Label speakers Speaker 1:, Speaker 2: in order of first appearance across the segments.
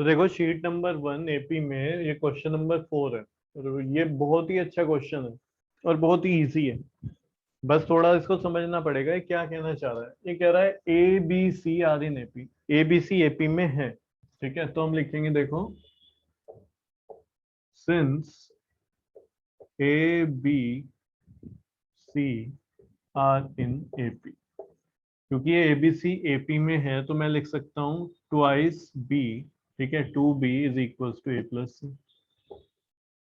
Speaker 1: तो देखो sheet number 1 AP में ये क्वेश्चन नंबर 4 है और ये बहुत ही अच्छा क्वेश्चन है और बहुत ही इजी है। बस थोड़ा इसको समझना पड़ेगा ये क्या कहना चाह रहा है। ये कह रहा है A B C are in AP, A B C AP में है। ठीक है, तो हम लिखेंगे देखो since A B C are in AP, क्योंकि ये एबीसी एपी में है तो मैं लिख सकता हूँ ट्वाइस बी। ठीक है, 2b is equal to A plus C.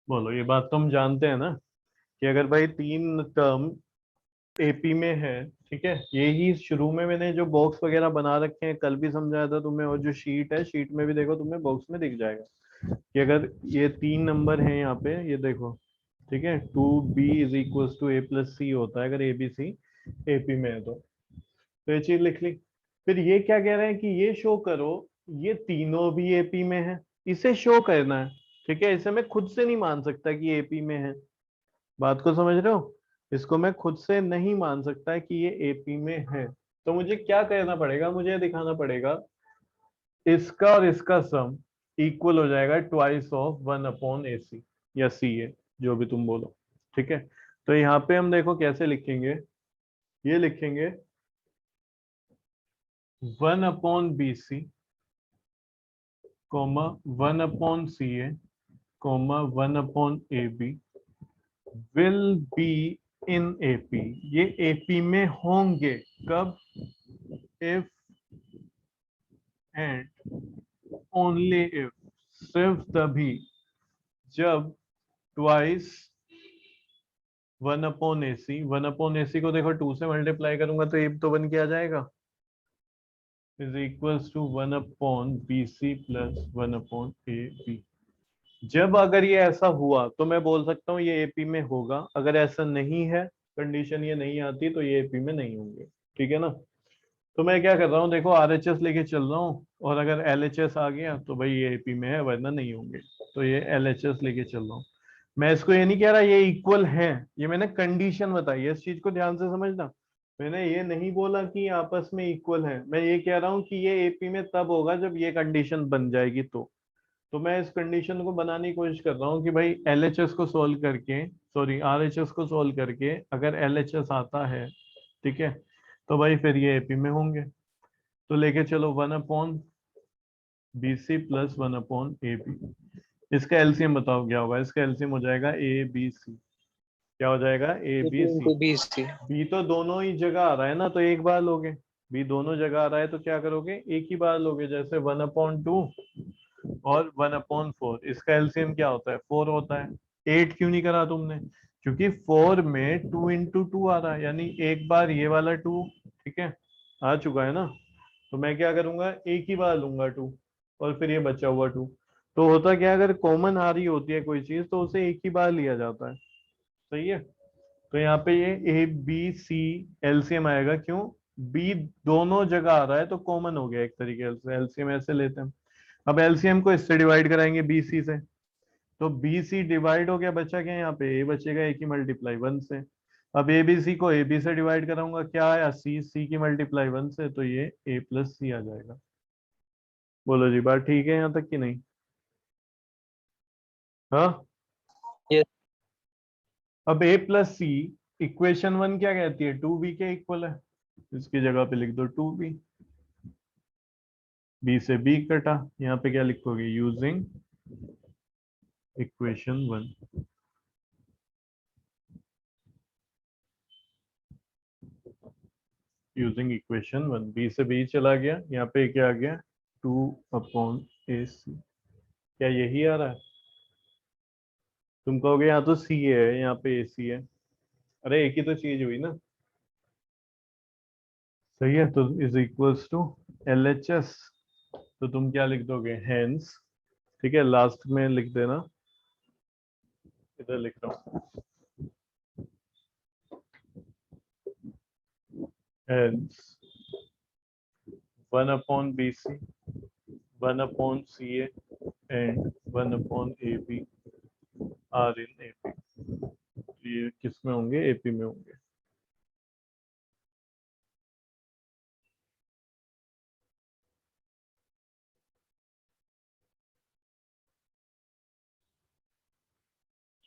Speaker 1: बोलो, ये बात तो हम जानते हैं ना कि अगर भाई तीन टर्म एपी में है, ठीक है, यही शुरू में मैंने जो बॉक्स वगैरह बना रखे हैं कल भी समझाया था तुम्हें, और जो शीट है शीट में भी देखो तुम्हें बॉक्स में दिख जाएगा कि अगर ये तीन नंबर है यहाँ पे, ये देखो, ठीक है, 2b is equal to A plus C होता है अगर ए बी सी एपी में है तो ये चीज लिख ली। फिर ये क्या कह रहे हैं कि ये शो करो ये तीनों भी एपी में है, इसे शो करना है। ठीक है, इसे मैं खुद से नहीं मान सकता कि एपी में है। बात को समझ रहे हो? इसको मैं खुद से नहीं मान सकता कि ये एपी में है। तो मुझे क्या करना पड़ेगा, मुझे ये दिखाना पड़ेगा इसका और इसका सम इक्वल हो जाएगा ट्वाइस ऑफ 1 अपॉन ए सी या सी ए, जो भी तुम बोलो। ठीक है, तो यहाँ पे हम देखो कैसे लिखेंगे। ये लिखेंगे 1 upon B C comma 1 upon C A comma 1 upon A B will be in AP. ये एपी में होंगे कब? इफ एंड ओनली इफ, सिर्फ तभी जब ट्वाइस 1 अपॉन ए सी, 1 अपॉन ए सी को देखो 2 से मल्टीप्लाई करूंगा तो ए तो बन के आ जाएगा, is equals to 1 upon B C plus 1 upon A B. जब अगर ये ऐसा हुआ तो मैं बोल सकता हूँ ये एपी में होगा, अगर ऐसा नहीं है, कंडीशन ये नहीं आती, तो ये एपी में नहीं होंगे। ठीक है ना? तो मैं क्या कर रहा हूँ, देखो आरएचएस लेके चल रहा हूँ, और अगर एलएचएस आ गया तो भाई ये एपी में है वरना नहीं होंगे। तो ये एलएचएस लेके चल रहा हूँ। मैं इसको ये नहीं कह रहा ये इक्वल है, ये मैंने कंडीशन बताई है, इस चीज को ध्यान से समझना। मैंने ये नहीं बोला कि आपस में इक्वल है, मैं ये कह रहा हूँ कि ये एपी में तब होगा जब ये कंडीशन बन जाएगी। तो मैं इस कंडीशन को बनाने की कोशिश कर रहा हूँ कि भाई एलएचएस को सोल्व करके, सॉरी आरएचएस को सोल्व करके अगर एलएचएस आता है, ठीक है, तो भाई फिर ये एपी में होंगे। तो लेके चलो 1 upon B C plus 1 upon A B. इसका एलसीएम बताओ क्या होगा? इसका एलसीएम हो जाएगा ए बी सी। क्या हो जाएगा? A B C.
Speaker 2: Into B C.
Speaker 1: B तो दोनों ही जगह आ रहा है ना, तो एक बार लोगे। बी दोनों जगह आ रहा है तो क्या करोगे? एक ही बार लोगे, जैसे 1 अपॉन 2 और 1 अपॉन 4। इसका एलसीएम क्या होता है? 4 होता है। 8 क्यों नहीं करा तुमने? क्योंकि 4 में 2 इंटू 2 आ रहा है, यानी एक बार ये वाला 2, ठीक है, आ चुका है ना। तो मैं क्या करूंगा, एक ही बार लूंगा 2, और फिर ये बचा हुआ 2। तो होता क्या है, अगर कॉमन आ रही होती है कोई चीज तो उसे एक ही बार लिया जाता है। सही है? तो यहाँ पे ये ए बी सी एलसीएम आएगा, क्यों? बी दोनों जगह आ रहा है तो कॉमन हो गया एक तरीके से, एलसीएम ऐसे लेते हैं। अब एलसीएम को इससे डिवाइड कराएंगे बी सी से, तो बी सी डिवाइड हो गया, बचा क्या यहाँ पे? ए बचेगा, ए की मल्टीप्लाई 1 से। अब ए बी सी को ए बी से डिवाइड कराऊंगा, क्या आया? सी, सी की मल्टीप्लाई 1 से, तो ये ए प्लस सी आ जाएगा। बोलो जी, बात ठीक है यहाँ तक कि नहीं? हाँ।
Speaker 2: यस।
Speaker 1: अब ए प्लस सी, इक्वेशन 1 क्या कहती है? 2b के इक्वल है। इसकी जगह पे लिख दो 2b। बी से बी कटा, यहाँ पे क्या लिखोगे? Using equation 1। Using equation 1, B से बी चला गया, यहाँ पे क्या आ गया? 2 अपॉन ए सी। क्या यही आ रहा है? तुम कहोगे यहाँ तो सी है, यहाँ पे ए सी है। अरे एक ही तो चीज हुई ना। सही है, तो is equals to L H S. तो तुम क्या लिख दोगे? हेंस। ठीक है, लास्ट में लिख देना, इधर लिख रहा हूँ, hence 1 upon B C, 1 upon C A and 1 upon A B are in A P. ये किस में होंगे? एपी में होंगे।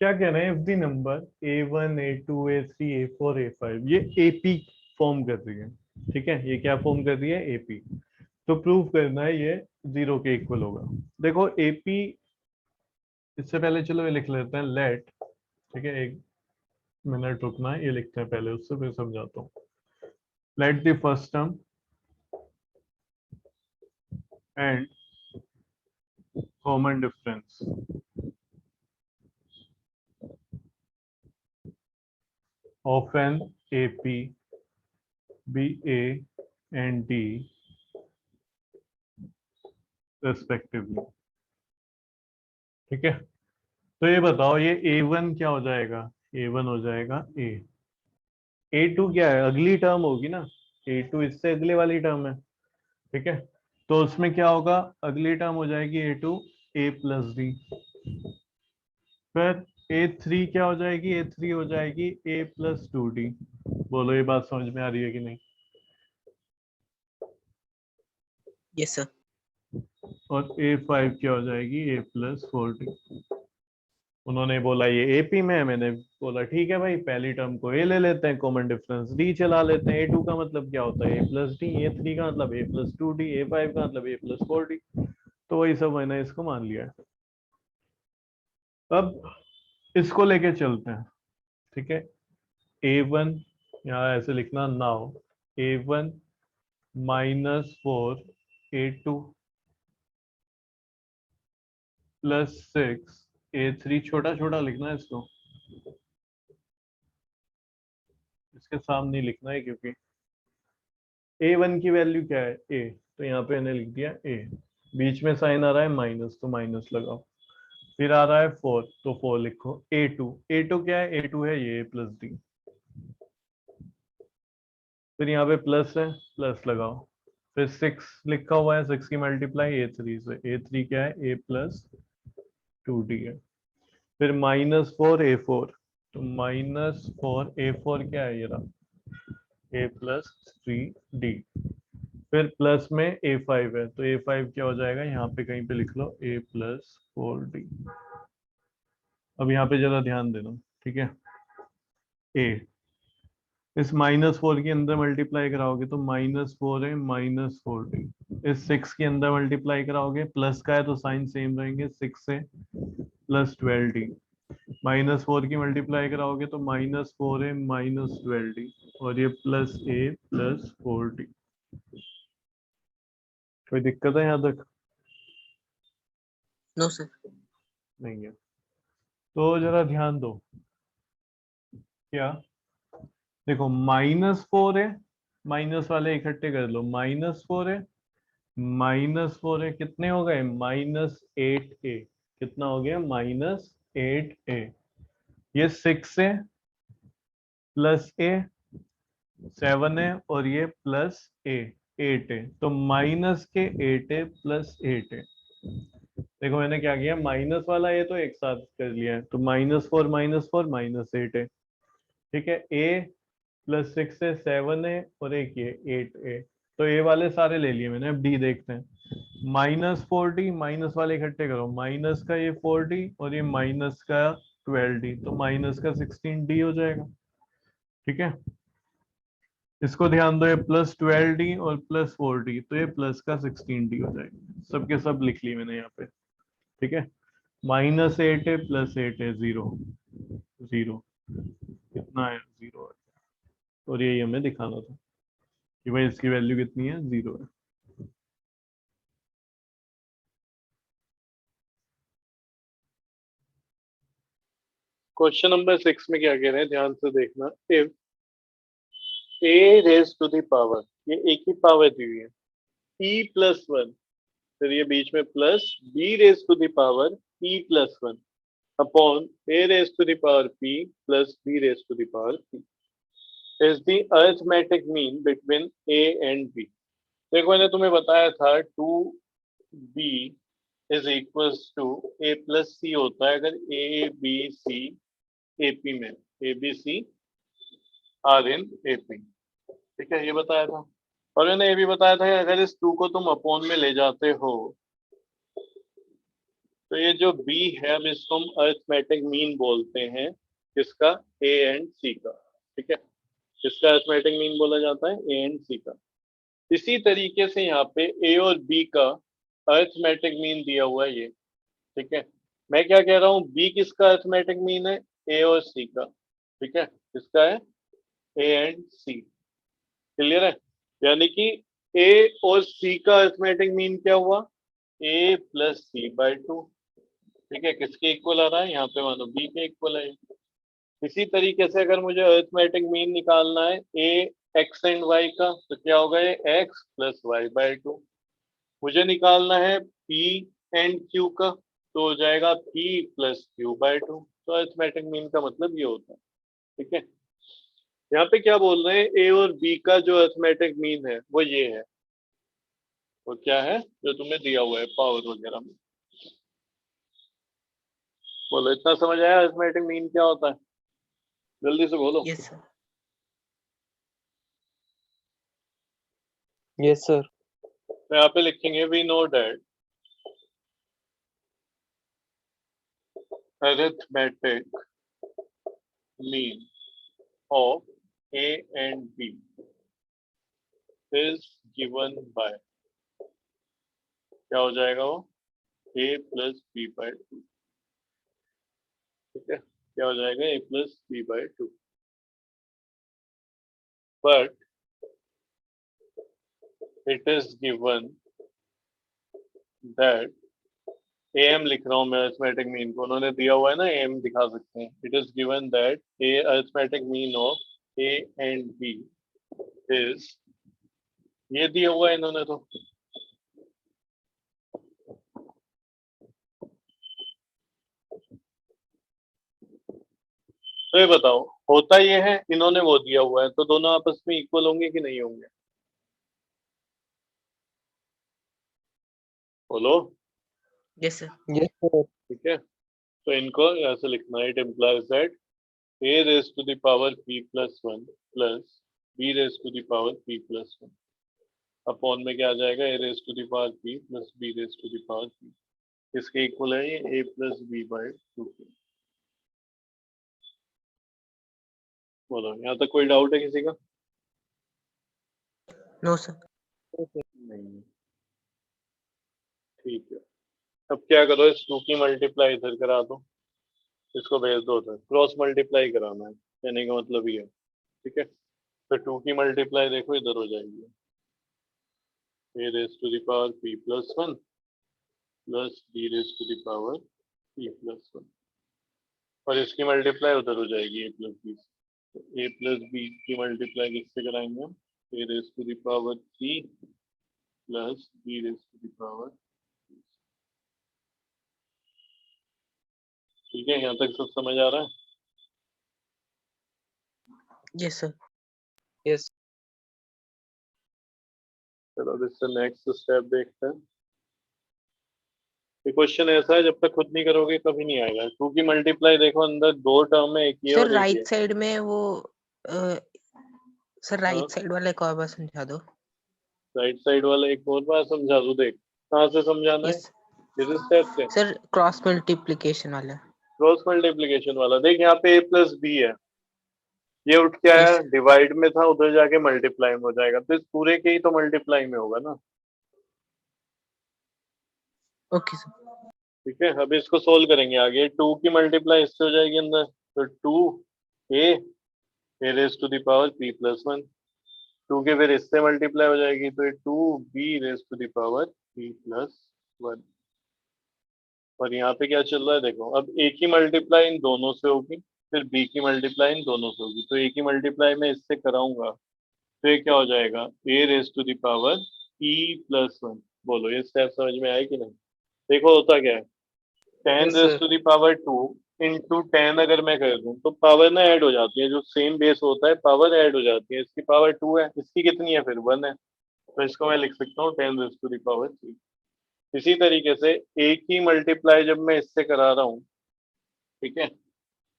Speaker 1: क्या कह रहे हैं, if the number a1 a2 a3 a4 a5 ये एपी फॉर्म कर रही है, ठीक है, ये क्या फॉर्म कर रही है, एपी, तो प्रूव करना है ये जीरो के इक्वल होगा। देखो एपी, इससे पहले चलो ये लिख लेते हैं लेट, ठीक है, एक मिनट रुकना है, ये लिखते हैं पहले, उससे फिर समझाता हूँ। Let the first term and common difference of an AP B A and D respectively, ठीक है। तो ये बताओ ये A1 क्या हो जाएगा, A1 हो जाएगा A, A2 क्या है, अगली टर्म होगी ना, A2 इससे अगले वाली टर्म है, ठीक है। तो उसमें क्या होगा, अगली टर्म हो जाएगी A2 A प्लस डी, फिर A3 क्या हो जाएगी, A3 हो जाएगी A प्लस 2D। बोलो ये बात समझ में आ रही है कि नहीं।
Speaker 2: Yes sir.
Speaker 1: और A5 क्या हो जाएगी, A प्लस 4D। उन्होंने बोला ये एपी में है, मैंने बोला ठीक है भाई, पहली टर्म को ए ले लेते हैं, कॉमन डिफरेंस डी चला लेते हैं, A2 का मतलब क्या होता है, A प्लस डी, A3 का मतलब A प्लस 2D, A5 का मतलब A प्लस 4D। तो वही सब मैंने इसको मान लिया है। अब इसको लेके चलते हैं, ठीक है। A1 यहाँ ऐसे लिखना, now A1 -4 A2 plus 6 A3, छोटा छोटा लिखना है इसको, इसके सामने नहीं लिखना है क्योंकि A1 की वैल्यू क्या है, A, तो यहाँ पे मैंने लिख दिया A, बीच में साइन आ रहा है माइनस, तो माइनस लगाओ, फिर आ रहा है 4 तो 4 लिखो, A2 क्या है, A2 है ये प्लस डी, फिर यहाँ पे प्लस है, प्लस लगाओ, फिर 6 लिखा हुआ है, 6 की मल्टीप्लाई A3 से, A3 क्या है, A प्लस 2D है, फिर -4 A4, तो -4 A4 क्या है, ये रहा A प्लस 3D, फिर प्लस में A5 है, तो A5 क्या हो जाएगा, यहाँ पे कहीं पे लिख लो A प्लस 4D। अब यहाँ पे जरा ध्यान देना, ठीक है। A, इस -4 के अंदर मल्टीप्लाई कराओगे तो -4 है -4D, इस 6 के अंदर मल्टीप्लाई कराओगे, प्लस का है तो साइन सेम रहेंगे, 6 से +12D, -4 की मल्टीप्लाई कराओगे तो -4 है -12D, और ये प्लस A प्लस 4D। कोई दिक्कत है यहाँ तक?
Speaker 2: No sir.
Speaker 1: नहीं है। तो जरा ध्यान दो, क्या, देखो -4 है, माइनस वाले इकट्ठे कर लो, -4 है, -4 है, कितने हो गए, -8A, कितना हो गया, -8A, ये 6 है प्लस A 7 है, और ये प्लस A 8 है, तो माइनस के 8A प्लस 8 है। देखो मैंने क्या किया, माइनस वाला ये तो एक साथ कर लिया है, तो -4 -8 है, ठीक है। A प्लस 6 है, 7 है, और एक ये 8A, तो ए वाले सारे ले लिए मैंने। अब डी देखते हैं, -4D, माइनस वाले इकट्ठे करो, माइनस का ये 4D और ये माइनस का 12D, तो माइनस का 16D हो जाएगा, ठीक है। इसको ध्यान दो, ये +12D और +4D, तो ये प्लस का 16D हो जाएगा, सबके सब लिख लिए मैंने यहाँ पे, ठीक है। -8 है +8 है, 0 0, कितना है, 0 है, और यही हमें दिखाना था कि भाई इसकी वैल्यू कितनी है, 0 है। क्वेश्चन नंबर 6 में क्या कह रहे हैं, ध्यान से देखना। If a raise to the power, ये एक ही पावर दी हुई है, p+1, फिर ये बीच में plus b raise to the power p+1 upon a raise to the power p plus b raise to the power p is the arithmetic mean between a and b। देखो मैंने तुम्हें बताया था 2b is equals to a plus c होता है अगर a b c AP में, A B C are in AP, ठीक है, ये बताया था। और मैंने ये भी बताया था कि अगर इस 2 को तुम अपॉन में ले जाते हो तो ये जो b है अब इसको हम अरिथमेटिक मीन बोलते हैं, किसका? a एंड c का। ठीक है, किसका अरिथमेटिक मीन बोला जाता है? a एंड c का। इसी तरीके से यहाँ पे a और b का अरिथमेटिक मीन दिया हुआ है ये। ठीक है, मैं क्या कह रहा हूँ, b किसका अरिथमेटिक मीन है? a और c का। ठीक है, किसका है? a and c। क्लियर है? यानी कि a और c का अरिथमेटिक मीन क्या हुआ? a plus C by two. ठीक है, किसके इक्वल आ रहा है? यहाँ पे मानो b के इक्वल है। इसी तरीके से अगर मुझे अरिथमेटिक मीन निकालना है a x एंड y का, तो क्या होगा? ये x plus Y by two. मुझे निकालना है p एंड q का, तो हो जाएगा p plus Q by two. तो अरिथमेटिक मीन का मतलब ये होता है। ठीक है, यहाँ पे क्या बोल रहे हैं? a और b का जो अरिथमेटिक मीन है वो ये है। वो क्या है जो तुम्हें दिया हुआ है पावर वगैरह में? बोलो, इतना समझ आया अरिथमेटिक मीन क्या होता है? जल्दी से बोलो।
Speaker 2: Yes, sir.
Speaker 3: Yes, sir.
Speaker 1: तो यहाँ पे लिखेंगे we know that arithmetic mean of a and b is given by, क्या हो जाएगा वो? a plus B by two. ठीक है, क्या हो जाएगा? a plus B by two. But it is given that am लिख रहा हूं मैं अरिथमेटिक मीन को, उन्होंने दिया हुआ है ना, am दिखा सकते हैं। It is given that a arithmetic mean of a and b is, ये दिया हुआ है इन्होंने तो। तो ये बताओ, होता ये है, इन्होंने वो दिया हुआ है, तो दोनों आपस में इक्वल होंगे कि नहीं होंगे? बोलो।
Speaker 2: Yes, sir.
Speaker 3: Yes, sir.
Speaker 1: ठीक है, तो इनको ऐसे लिखना है, it implies that a raise to the power p plus one plus b raise to the power p plus one upon में क्या आ जाएगा? a raise to the power p plus b raise to the power p। इसके equal है ये a plus B by two. बोलो, यहाँ तक कोई डाउट है किसी का?
Speaker 2: No, sir.
Speaker 1: नहीं। ठीक है, अब क्या करो, इस 2 की मल्टीप्लाई इधर करा दो, इसको भेज दो उधर, क्रॉस मल्टीप्लाई कराना है, कहने का मतलब ये है। ठीक है, तो 2 की मल्टीप्लाई देखो इधर हो जाएगी, a raise to the power p plus one plus b raise to the power p plus one, और इसकी मल्टीप्लाई उधर हो जाएगी a प्लस बी। तो a प्लस बी की मल्टीप्लाई किससे कराएंगे हम? a raise to the power c plus b raise to the power. ठीक है, यहाँ तक सब समझ आ रहा है?
Speaker 2: Yes, sir.
Speaker 3: Yes.
Speaker 1: चलो अब इससे नेक्स्ट स्टेप देखते हैं। ये क्वेश्चन ऐसा है, जब तक खुद नहीं करोगे कभी नहीं आएगा। 2 की मल्टीप्लाई देखो, अंदर 2 टर्म है, एक ये
Speaker 2: सर
Speaker 1: और एक ये।
Speaker 2: राइट साइड में वो सर
Speaker 1: हाँ,
Speaker 2: राइट साइड वाला एक और बार समझा दो।
Speaker 1: राइट साइड वाला एक और बार समझा दो। देख, कहाँ से समझाना है?
Speaker 2: यस
Speaker 1: इस स्टेप से,
Speaker 2: सर, क्रॉस मल्टीप्लिकेशन वाला।
Speaker 1: क्रॉस मल्टीप्लिकेशन वाला। देख, यहाँ पे a प्लस बी है, ये उठ के आया,
Speaker 2: यस
Speaker 1: डिवाइड में था, उधर जाके मल्टीप्लाई में हो जाएगा, तो इस पूरे के ही तो मल्टीप्लाई में होगा ना।
Speaker 2: Okay sir.
Speaker 1: ठीक है, अब इसको सोल्व करेंगे आगे। 2 की मल्टीप्लाई इससे हो जाएगी अंदर, तो 2 a raise to the power p plus one, 2 के फिर इससे मल्टीप्लाई हो जाएगी, तो ये 2b raise to the power p plus one. और यहाँ पे क्या चल रहा है देखो, अब a की मल्टीप्लाई इन दोनों से होगी, फिर b की मल्टीप्लाई इन दोनों से होगी, तो a की मल्टीप्लाई मैं इससे कराऊंगा, तो ये क्या हो जाएगा? a raise to the power p plus one. बोलो, ये स्टेप समझ में आया कि नहीं? देखो होता क्या है, 10
Speaker 3: Yes,
Speaker 1: raise
Speaker 3: sir.
Speaker 1: To the power 2 into 10 अगर मैं कर दूं, तो पावर ना ऐड हो जाती है, जो सेम बेस होता है पावर ऐड हो जाती है। इसकी पावर 2 है, इसकी कितनी है? फिर 1 है, तो इसको मैं लिख सकता हूँ 10 रेज टू द पावर 3। इसी तरीके से a की मल्टीप्लाई जब मैं इससे करा रहा हूँ, ठीक है,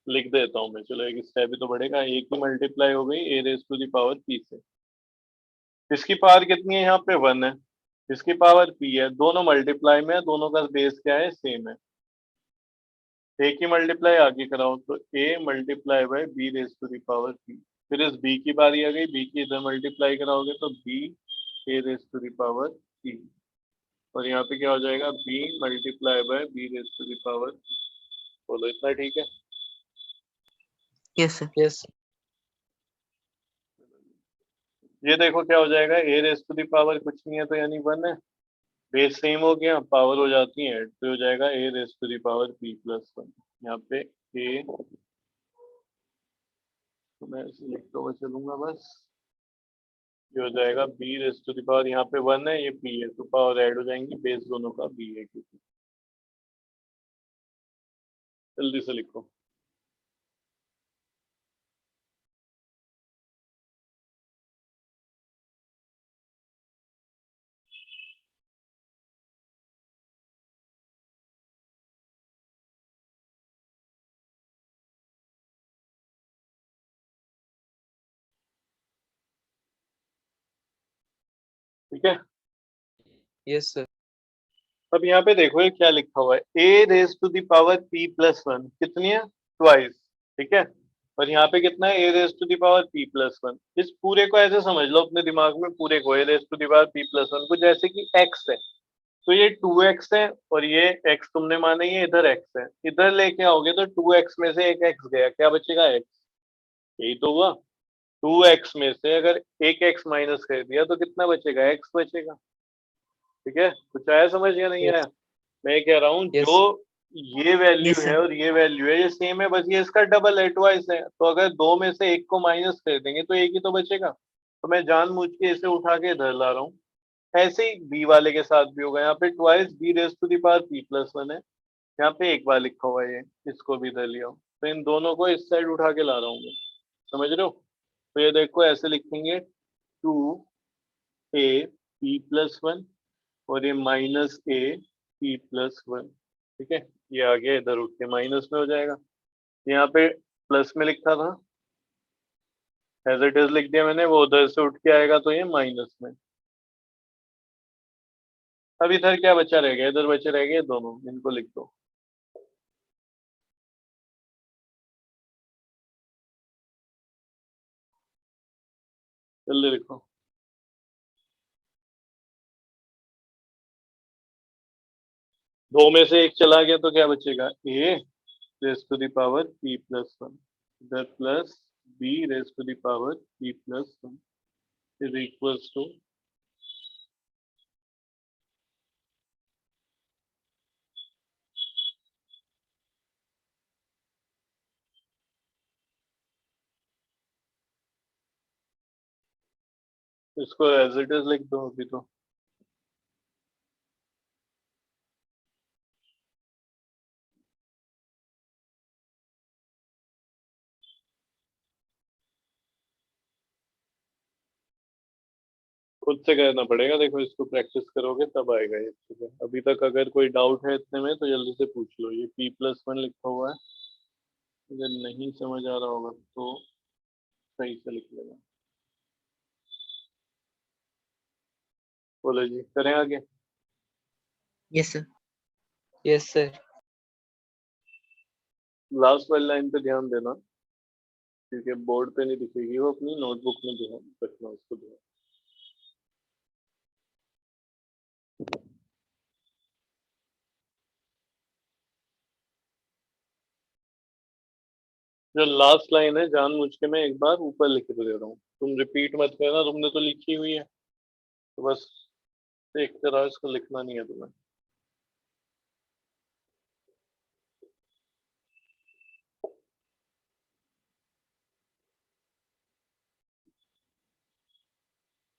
Speaker 1: लिख देता हूँ मैं, चलो एक स्टेप भी तो बढ़ेगा। a की मल्टीप्लाई हो गई a raise to the power p से, इसकी पावर कितनी है? यहाँ पे 1 है, इसकी पावर p है, दोनों मल्टीप्लाई में है, दोनों का बेस क्या है? सेम है, ए की मल्टीप्लाई आगे कराओ तो A multiply by B raise to the power P, फिर इस बी की बारी आ गई, बी की इधर मल्टीप्लाई कराओगे तो B A raise to the power P, और यहाँ पे क्या हो जाएगा B multiply by B raise to the power, बोलो इतना ठीक है?
Speaker 2: Yes sir.
Speaker 3: यस
Speaker 1: ये देखो क्या हो जाएगा, A raise to the power कुछ नहीं है तो यानी 1 है, बेस सेम हो गया, पावर हो जाती है तो हो जाएगा A raise to the power P plus 1। यहाँ पे ए, तो मैं इसे लिखता हुआ चलूंगा बस, ये हो जाएगा B raise to the power, यहाँ पे 1 है, ये पी है, तो पावर ऐड हो जाएंगी, बेस दोनों का बी है क्योंकि। जल्दी से लिखो। ठीक है,
Speaker 3: यस सर
Speaker 1: अब यहाँ पे देखो ये क्या लिखा हुआ है, A raise to the power P plus 1 कितनी है, ट्वाइस, ठीक है, और यहाँ पे कितना है, A raise to the power P plus 1। इस पूरे को ऐसे समझ लो अपने दिमाग में, पूरे को A raise to the power P plus 1 को जैसे कि एक्स है, तो ये 2x है और ये x तुमने माना, ये इधर x है, इधर लेके आओगे तो 2x में से एक x गया, क्या बचेगा x, यही तो हुआ, 2x में से अगर एक x माइनस कर दिया तो कितना बचेगा, x बचेगा। ठीक है, कुछ आया समझ या नहीं
Speaker 3: Yes.
Speaker 1: आया? मैं कह रहा हूँ
Speaker 3: Yes.
Speaker 1: जो ये वैल्यू
Speaker 2: Yes, sir.
Speaker 1: है और ये वैल्यू है, ये सेम है, बस ये इसका डबल है, ट्वाइस है, तो अगर दो में से एक को माइनस कर देंगे तो एक ही तो बचेगा, तो मैं जानबूझ के इसे उठा के इधर ला रहा हूँ। ऐसे ही बी वाले के साथ भी होगा, यहाँ पे twice B raise to the power P plus 1 है, यहाँ पे एक बार लिखा हुआ है, ये इसको भी इधर लिया हूँ, तो इन दोनों को इस साइड उठा के ला रहा हूँ मैं, समझ रहे हो? तो ये देखो ऐसे लिखेंगे 2a p प्लस 1 और ये माइनस a p प्लस 1, ठीक है, ये आ गया इधर उठ के माइनस में हो जाएगा, यहाँ पे प्लस में लिखा था, एज इट इज लिख दिया मैंने, वो उधर से उठ के आएगा तो ये माइनस में। अब इधर क्या बचा रह गया, इधर बचे रह गए दोनों, इनको लिख दो। जल्दी लिखो। दो में से एक चला गया तो क्या बचेगा, a raise to the power p plus 1, इधर plus b raise to the power p plus 1 is equals to, इसको एज इट इज लिख दो अभी तो। खुद से करना पड़ेगा, देखो इसको प्रैक्टिस करोगे तब आएगा ये चीजें। अभी तक अगर कोई डाउट है इतने में तो जल्दी से पूछ लो। ये p प्लस 1 लिखा हुआ है, अगर नहीं समझ आ रहा होगा तो सही से लिख लेना। बोलो जी, करें आगे?
Speaker 2: Yes sir.
Speaker 3: Yes sir
Speaker 1: last वाली लाइन पे ध्यान देना, क्योंकि बोर्ड पे नहीं दिखेगी वो, अपनी नोटबुक में ध्यान रखना उसको ध्यान। जो लास्ट लाइन है जानबूझ के मैं एक बार ऊपर लिख दे रहा हूँ, तुम रिपीट मत करना, तुमने तो लिखी हुई है, तो बस देखते रहो, इसको लिखना नहीं है तुम्हें।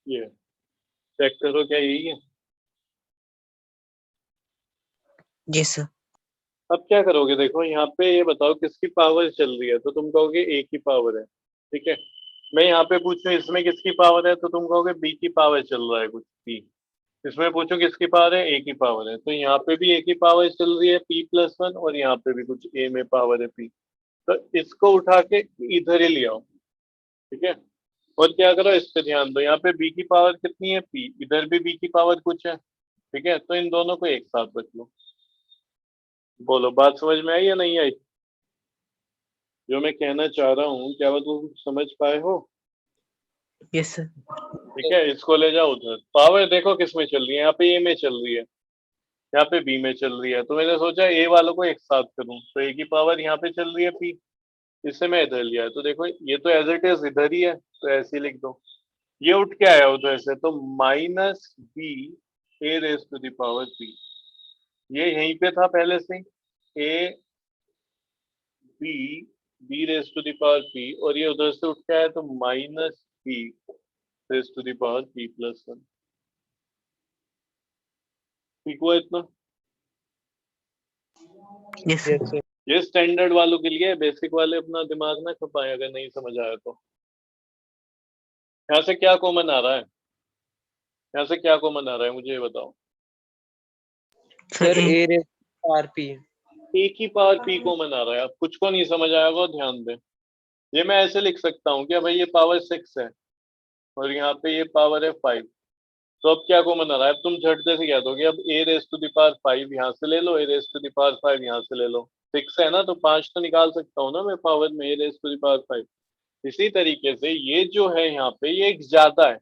Speaker 1: ये चेक करो क्या यही है?
Speaker 2: Yes sir.
Speaker 1: अब क्या करोगे, देखो यहाँ पे ये बताओ किसकी पावर चल रही है, तो तुम कहोगे ए की पावर है, ठीक है। मैं यहाँ पे पूछूं इसमें किसकी पावर है, तो तुम कहोगे बी की पावर चल रहा है कुछ बी। इसमें पूछो किसकी पावर है, ए की पावर है, तो यहाँ पे भी ए की पावर चल रही है p प्लस 1, और यहाँ पे भी कुछ ए में पावर है p, तो इसको उठा के इधर ही ले आओ, ठीक है। और क्या करो, इस पे ध्यान दो, यहाँ पे b की पावर कितनी है p, इधर भी b की पावर कुछ है, ठीक है, तो इन दोनों को एक साथ रख लो। बोलो, बात समझ में आई या नहीं आई? जो मैं कहना चाह रहा हूँ क्या वो तुम समझ पाए हो?
Speaker 2: Yes sir.
Speaker 1: ठीक है, इसको ले जाओ उधर। पावर देखो किस में चल रही है, यहाँ पे ए में चल रही है, यहाँ पे बी में चल रही है, तो मैंने सोचा ए वालों को एक साथ करूं, तो ए की पावर यहाँ पे चल रही है पी, इससे मैं इधर लिया है, तो देखो ये तो एज इट इज इधर ही है, तो ऐसे ही लिख दो। ये उठ के आया उधर से, तो minus B A raise to the power P, ये यहीं पे था पहले से, A B B raise to the power P, और ये उधर से उठ के आया, तो minus B raise to the power P plus one. ठीक हुआ इतना?
Speaker 2: Yes
Speaker 3: Yes,
Speaker 2: sir.
Speaker 3: sir.
Speaker 1: ये स्टैंडर्ड वालों के लिए, बेसिक वाले अपना दिमाग ना खपाएं अगर नहीं समझ आया तो। यहाँ से क्या कॉमन आ रहा है? यहाँ से क्या कॉमन आ रहा है मुझे ये बताओ।
Speaker 3: Sir,
Speaker 2: A.
Speaker 3: A raised to power P.
Speaker 1: ए की पावर पी कॉमन आ रहा है, अब कुछ को नहीं समझ आएगा वो ध्यान दें। ये मैं ऐसे लिख सकता हूँ कि भाई ये पावर 6 है और यहाँ पे ये पावर है 5, तो अब क्या कॉमन आ रहा है? अब तुम झट से क्या दोगे, अब ए रेस टू द पावर 5 यहाँ से ले लो, ए रेस टू द पावर 5 यहाँ से ले लो, 6 है ना, तो 5 तो निकाल सकता हूँ ना मैं पावर में, ए रेस टू द पावर 5। इसी तरीके से ये जो है यहाँ पे ये एक ज्यादा है,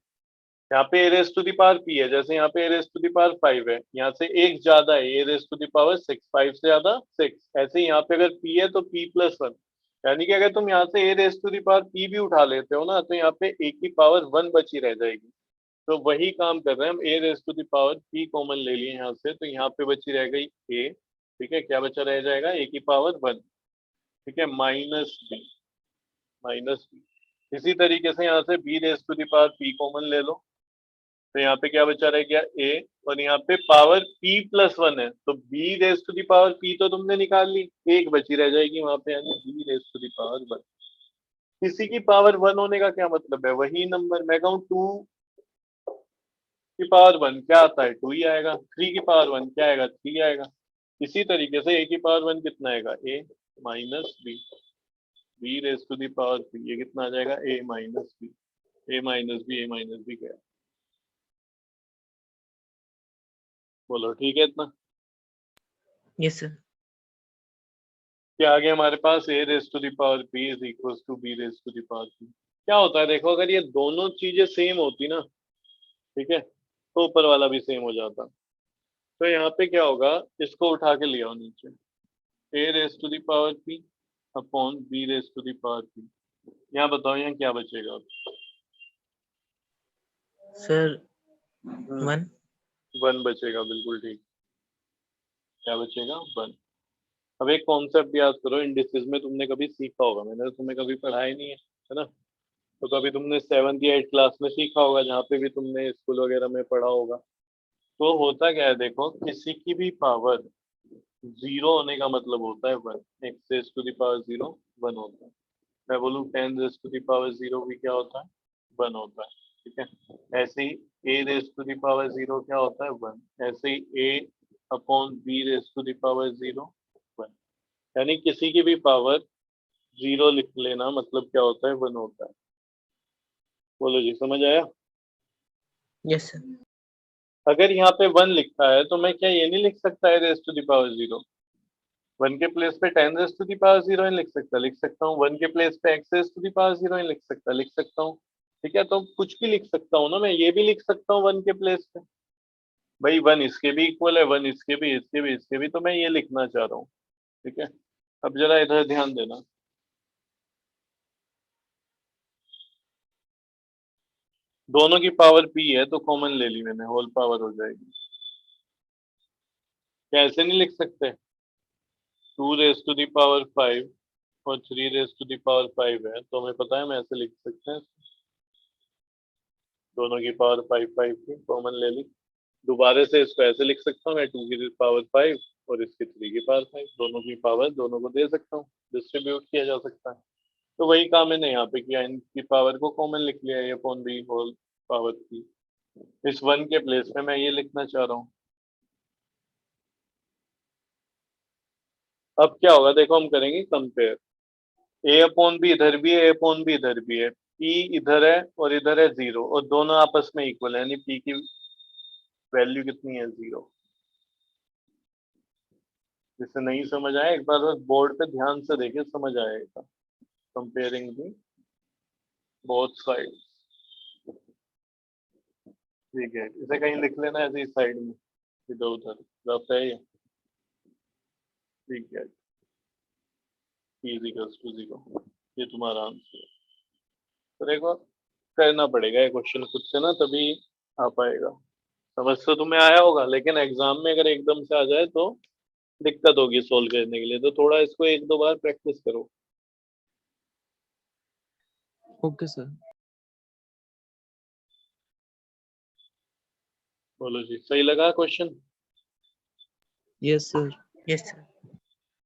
Speaker 1: यहाँ पे A raise to the power P है, जैसे यहाँ पे A raise to the power 5 है, यहाँ से एक ज्यादा है, A raise to the power 6, 5 से ज्यादा 6, ऐसे ही यहाँ पे अगर पी है तो पी प्लस वन, यानी कि अगर तुम यहाँ से A raise to the power P भी उठा लेते हो ना, तो यहाँ पे ए की पावर 1 बची रह जाएगी। तो वही काम कर रहे हैं हम, A raise to the power P common ले लिए यहाँ से, तो यहाँ पे बची रह गई ए, ठीक है, क्या बचा रह जाएगा, ए की पावर 1, ठीक है, माइनस बी, माइनस बी। इसी तरीके से यहाँ से b raise to the power P common ले लो, तो यहाँ पे क्या बचा रह गया ए, और यहाँ पे पावर p प्लस वन है, तो b raise to the power p तो तुमने निकाल ली, एक बची रह जाएगी वहां पे, यानी b raise to the power one. किसी की पावर 1 होने का क्या मतलब है, वही नंबर, मैं कहूँ 2 की पावर 1 क्या आता है, 2 ही आएगा, 3 की पावर 1 क्या आएगा, 3 आएगा। इसी तरीके से a की पावर 1 कितना आएगा, a minus b raise to the power p, ये कितना आ जाएगा, a minus b, a minus b क्या है? बोलो ठीक है इतना?
Speaker 2: Yes sir.
Speaker 1: क्या आ गया हमारे पास, a raise to the power p is equal to b raise to the power p। क्या होता है देखो, अगर ये दोनों चीजें सेम होती ना, ठीक है, तो ऊपर वाला भी सेम हो जाता, तो यहाँ पे क्या होगा, इसको उठा के ले आओ नीचे, a raise to the power p upon b raise to the power p। यहाँ बताओ यहाँ क्या बचेगा?
Speaker 2: सर 1।
Speaker 1: 1 बचेगा, बिल्कुल ठीक। क्या बचेगा, 1। अब एक कॉन्सेप्ट याद करो, इंडिसेस में तुमने कभी सीखा होगा, मैंने तो तुम्हें कभी पढ़ाया नहीं है ना, तो कभी तुमने 7th या 8th क्लास में सीखा होगा, जहाँ पे भी तुमने स्कूल वगैरह में पढ़ा होगा। तो होता क्या है देखो, किसी की भी पावर 0 होने का मतलब होता है 1, x raise to the power 0 1 होता है। मैं बोलूँ 10 रेज टू द पावर 0 भी क्या होता है, 1 होता है, ठीक है। ऐसे ही a raise to the power 0 क्या होता है, 1। ऐसे ही a upon b raise to the power 0 1, यानी किसी की भी पावर 0 लिख लेना मतलब क्या होता है, 1 होता है। बोलो जी, समझ आया?
Speaker 2: Yes sir.
Speaker 1: अगर यहाँ पे 1 लिखा है तो मैं क्या ये नहीं लिख सकता है रेज टू द पावर 0, 1 के प्लेस पे 10 रेज टू द पावर 0 लिख सकता हूँ, 1 के प्लेस पे x raise to the power 0 लिख सकता हूँ, ठीक है। तो कुछ भी लिख सकता हूँ ना, मैं ये भी लिख सकता हूँ 1 के प्लेस पे, भाई 1 इसके भी इक्वल है, 1 इसके भी, इसके भी, तो मैं ये लिखना चाह रहा हूँ, ठीक है। अब जरा इधर ध्यान देना, दोनों की पावर p है तो कॉमन ले ली मैंने, होल पावर हो जाएगी। क्या ऐसे नहीं लिख सकते, 2 रेज टू द पावर 5 और 3 रेज टू द पावर 5 है, तो हमें पता है हम ऐसे लिख सकते हैं, दोनों की पावर 5 की कॉमन ले ली। दोबारा से इसको ऐसे लिख सकता हूँ मैं, 2 की पावर 5 और इसकी 3 की पावर 5, दोनों की पावर दोनों को दे सकता हूँ, डिस्ट्रीब्यूट किया जा सकता है। तो वही काम मैंने यहाँ पे किया, इनकी पावर को कॉमन लिख लिया, ए अपॉन बी होल पावर 3। इस 1 के प्लेस पे मैं ये लिखना चाह रहा हूँ। अब क्या होगा देखो, हम करेंगे कंपेयर, ए अपॉन बी इधर भी है, ए अपॉन बी इधर भी है, पी इधर है और इधर है 0, और दोनों आपस में इक्वल है, यानी पी की वैल्यू कितनी है, 0। जिसे नहीं समझ आए एक बार बोर्ड पे ध्यान से देखे, समझ आएगा। कंपेयरिंग दी बोथ साइड्स, ठीक है। इसे कहीं लिख लेना ऐसे साइड में, इधर उधर रफ है ये, ठीक है। इक्वल्स टू 0, ये तुम्हारा आंसर है। तो एक बार करना पड़ेगा ये क्वेश्चन खुद से ना, तभी आ पाएगा। समझ तो तुम्हें आया होगा, लेकिन एग्जाम में अगर एकदम से आ जाए तो दिक्कत होगी सोल्व करने के लिए, तो थोड़ा इसको एक दो बार प्रैक्टिस करो।
Speaker 3: Okay sir.
Speaker 1: बोलो जी, सही लगा question?
Speaker 3: Yes sir.
Speaker 2: Yes, sir.